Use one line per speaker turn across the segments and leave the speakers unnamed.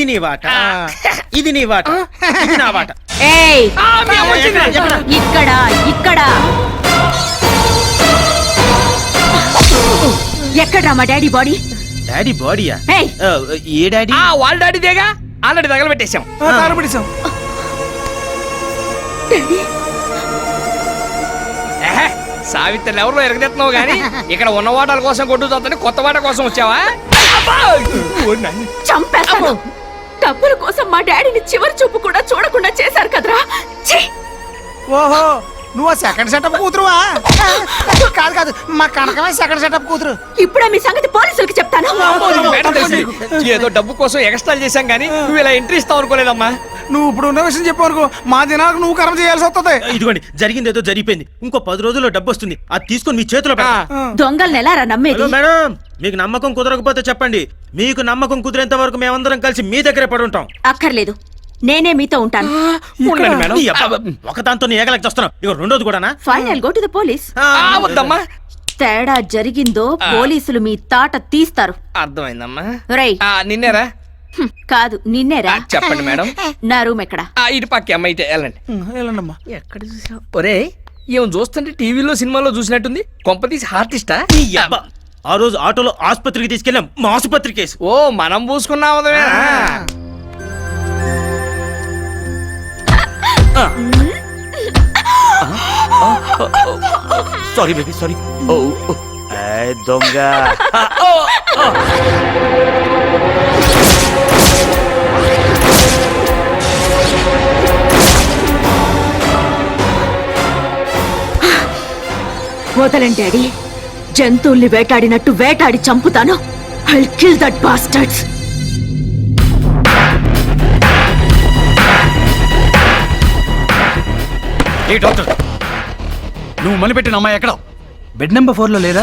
ఇది నీ వాట, ఇది నీ వాట, ఇది నా వాట.
ఏయ్ ఇక్కడ ఇక్కడ ఎక్కడ్రా మా డాడీ బాడీ?
డాడీ బాడీయా?
ఏయ్
ఏ డాడీ?
వాళ్ళ డాడీదేగా, ఆల్రెడీ తగలబెట్టేశాం. సావిత్రిని ఎవరిలో ఎరగదెత్తున్నావు గానీ ఇక్కడ ఉన్న వాటాల కోసం కొట్టుతుందని కొత్త వాట కోసం వచ్చావా?
చంపేస్తాను. డబ్బుల కోసం మా డాడీని చివరి చూపు కూడా చూడకుండా చేశారు కదరా.
ఓహో, నువ్వు సెకండ్ సెటప్ కూతురువా? కాదు కాదు, మా కనకమే సెకండ్ సెటప్ కూతురు.
ఇప్పుడే మీ సంగతి పోలీసులకి చెప్తాను.
ఏదో డబ్బు కోసం ఎక్స్ట్రాల్ చేశాం గానీ నువ్వు ఇలా ఎంట్రీ ఇస్తావు అనుకోలేదమ్మా.
నువ్వు ఇప్పుడు ఉన్న విషయం చెప్పనుకో, మా దినాలకు నువ్వు కర్మ చేయాల్సి వస్తుంది.
ఇదిగోండి, జరిగింది ఏదో జరిగిపోయింది. ఇంకో 10 రోజుల్లో డబ్బు వస్తుంది. అది తీసుకొని మీ చేతిలో
దొంగల్ని ఎలారా నమ్మేది?
మేడం, మీకు నమ్మకం కుదరకపోతే చెప్పండి. మీకు నమ్మకం కుదిరేంత వరకు మేమందరం కలిసి మీ దగ్గరే పడి ఉంటాం.
అక్కర్లేదు, నేనే మీతో ఉంటాను.
ఒక దాంతో ఏగలకి వస్తున్నావు, ఇక రెండోది కూడానా?
Final go to the police.
వద్దమ్మా,
తేడా జరిగిందో పోలీసులు మీ తాట తీస్తారు.
అర్థమైందమ్మా.
రేయ్
నిన్నేరా?
కాదు నిన్నేరా.
చెప్పండి మేడం.
నా రూమ్ ఎక్కడ?
ఇటు పక్క అమ్మ, ఇటే వెళ్ళండి.
వెళ్ళండమ్మా.
ఎక్కడ చూసావు? ఒరే, ఏం చూస్తుంటే టీవీలో సినిమాలో చూసినట్టుంది. కొంపతీసి ఆర్టిస్టా?
ఆ రోజు ఆటోలో ఆసుపత్రికి తీసుకెళ్ళాం, మా ఆసుపత్రి కేసు.
ఓ, మనం పూసుకున్నాం.
Sorry baby, sorry. దొంగ.
వదలండి డాడీ, జంతువుల్ని వేటాడినట్టు వేటాడి చంపుతాను. I'll kill that bastards.
A doctor, నువ్వు మనిపెట్టిన అమ్మాయి ఎక్కడ?
బెడ్ నెంబర్ 4 లో లేదా?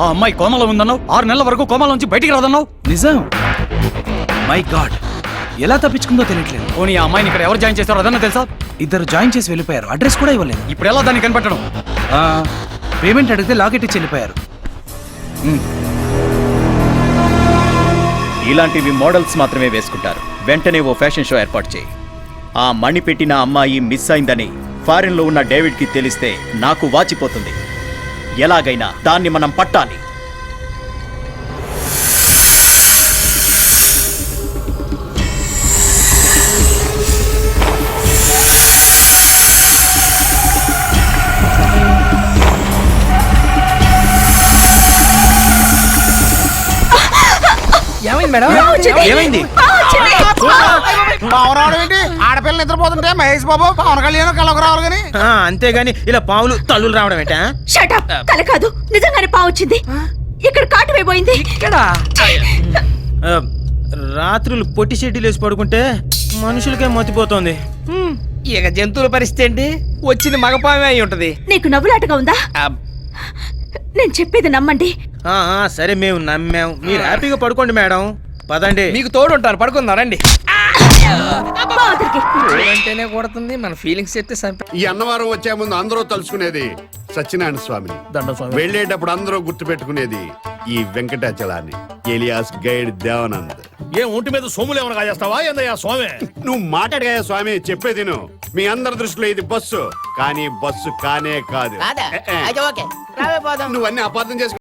ఆ అమ్మాయి కోమలో ఉందన్నావు. 6 నెలల వరకు కోమలోంచి బయటికి రాదన్నావు.
నిజం? మై గాడ్, ఎలా తప్పించుకుందో తెలియట్లేదు.
పోనీ ఆ అమ్మాయిని ఇక్కడ ఎవరు జాయిన్ చేస్తారో అదన్నా తెలుసా?
ఇద్దరు జాయిన్ చేసి వెళ్ళిపోయారు, అడ్రస్ కూడా ఇవ్వలేదు.
ఇప్పుడు ఎలా దాన్ని కనిపెట్టడం?
పేమెంట్ అడిగితే లాకెట్ ఇచ్చి వెళ్ళిపోయారు.
ఇలాంటివి మోడల్స్ మాత్రమే వేసుకుంటారు. వెంటనే ఓ ఫ్యాషన్ షో ఏర్పాటు చేయి. ఆ మణి పెట్టిన అమ్మాయి మిస్ అయిందని ఫారిన్లో ఉన్న డేవిడ్కి తెలిస్తే నాకు వాచిపోతుంది. ఎలాగైనా దాన్ని మనం పట్టాలి.
ఏమైంది మేడం?
ఏమైంది?
పావురాడు ఏంటి? ఆడపిల్లలు నిద్రపోతుంటే మహేష్ బాబు పవన్ కళ్యాణ్ కళ్ళకు రావాలి కానీ.
అంతేగాని ఇలా పాములు తల్లులు రావడం ఏంటా?
Shut up. కల కాదు, నిజంగానే పావు వచ్చింది. ఇక్కడ కాటు వేయబోయింది.
ఇక్కడ
రాత్రులు పొట్టి షెడ్యూల్ వేసి పడుకుంటే మనుషులకే మతిపోతోంది.
ఇక జంతువుల పరిస్థితి ఏంటి? వచ్చింది మగపామే అయి ఉంటది.
నీకు నవ్వులాటగా ఉందా? నేను చెప్పేది నమ్మండి.
సరే, మేము నమ్మాం. మీరు హ్యాపీగా పడుకోండి మేడం. పదండి,
మీకు తోడు ఉంటాను. పడుకుందాం రండి.
బావతరికి.
అంటేనే కొడుతుంది, మన ఫీలింగ్స్ చెప్తే
ఈ అన్నవరం వచ్చే ముందు అందరూ తలుచుకునేది సత్యనారాయణ స్వామిని. వెళ్ళేటప్పుడు అందరూ గుర్తు పెట్టుకునేది ఈ వెంకటాచలాన్ని, ఎలియాస్ గైడ్ దేవానంద్.
ఏ ఒంటి మీద సోములు ఏమైనా కాజేస్తావా? ఏందయ్యా స్వామి?
నువ్వు మాట్లాడగా స్వామి, చెప్పేది మీ అందరి దృష్టిలో ఇది బస్సు, కానీ బస్సు కానే కాదు. నువ్వు అన్ని అపార్థం చేసుకు